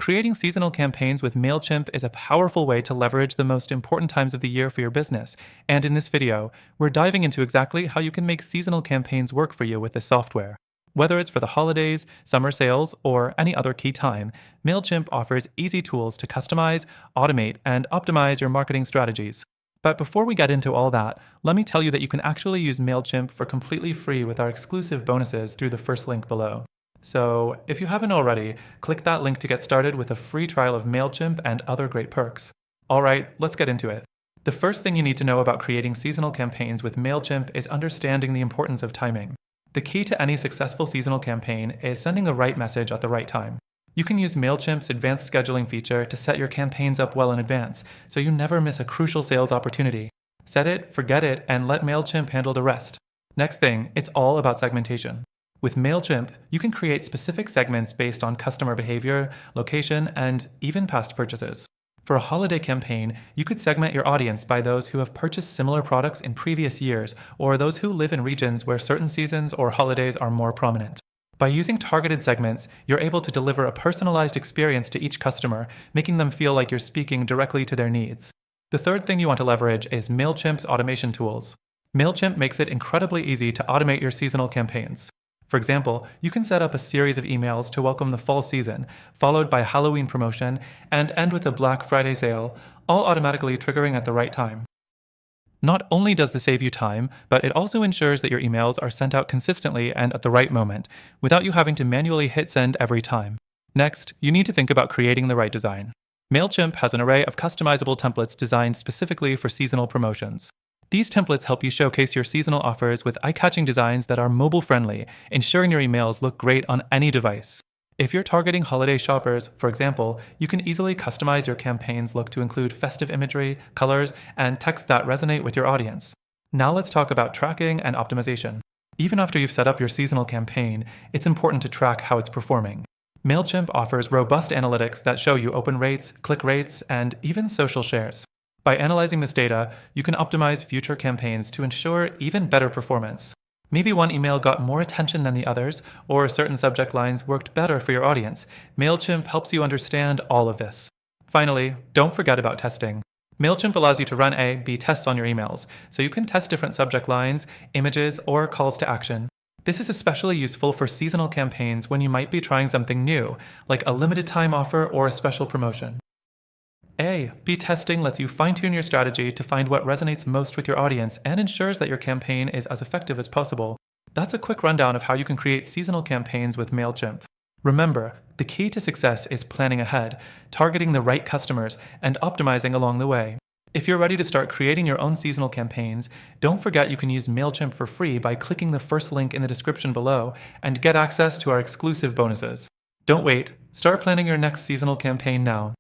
Creating seasonal campaigns with Mailchimp is a powerful way to leverage the most important times of the year for your business. And in this video, we're diving into exactly how you can make seasonal campaigns work for you with this software. Whether it's for the holidays, summer sales, or any other key time, Mailchimp offers easy tools to customize, automate, and optimize your marketing strategies. But before we get into all that, let me tell you that you can actually use Mailchimp for completely free with our exclusive bonuses through the first link below. So, if you haven't already, click that link to get started with a free trial of Mailchimp and other great perks. Alright, let's get into it. The first thing you need to know about creating seasonal campaigns with Mailchimp is understanding the importance of timing. The key to any successful seasonal campaign is sending the right message at the right time. You can use Mailchimp's advanced scheduling feature to set your campaigns up well in advance, so you never miss a crucial sales opportunity. Set it, forget it, and let Mailchimp handle the rest. Next thing, it's all about segmentation. With Mailchimp, you can create specific segments based on customer behavior, location, and even past purchases. For a holiday campaign, you could segment your audience by those who have purchased similar products in previous years, or those who live in regions where certain seasons or holidays are more prominent. By using targeted segments, you're able to deliver a personalized experience to each customer, making them feel like you're speaking directly to their needs. The third thing you want to leverage is Mailchimp's automation tools. Mailchimp makes it incredibly easy to automate your seasonal campaigns. For example, you can set up a series of emails to welcome the fall season, followed by a Halloween promotion, and end with a Black Friday sale, all automatically triggering at the right time. Not only does this save you time, but it also ensures that your emails are sent out consistently and at the right moment, without you having to manually hit send every time. Next, you need to think about creating the right design. Mailchimp has an array of customizable templates designed specifically for seasonal promotions. These templates help you showcase your seasonal offers with eye-catching designs that are mobile-friendly, ensuring your emails look great on any device. If you're targeting holiday shoppers, for example, you can easily customize your campaign's look to include festive imagery, colors, and text that resonate with your audience. Now let's talk about tracking and optimization. Even after you've set up your seasonal campaign, it's important to track how it's performing. Mailchimp offers robust analytics that show you open rates, click rates, and even social shares. By analyzing this data, you can optimize future campaigns to ensure even better performance. Maybe one email got more attention than the others, or certain subject lines worked better for your audience. Mailchimp helps you understand all of this. Finally, don't forget about testing. Mailchimp allows you to run A/B tests on your emails, so you can test different subject lines, images, or calls to action. This is especially useful for seasonal campaigns when you might be trying something new, like a limited time offer or a special promotion. A/B testing lets you fine-tune your strategy to find what resonates most with your audience and ensures that your campaign is as effective as possible. That's a quick rundown of how you can create seasonal campaigns with Mailchimp. Remember, the key to success is planning ahead, targeting the right customers, and optimizing along the way. If you're ready to start creating your own seasonal campaigns, don't forget you can use Mailchimp for free by clicking the first link in the description below and get access to our exclusive bonuses. Don't wait, start planning your next seasonal campaign now.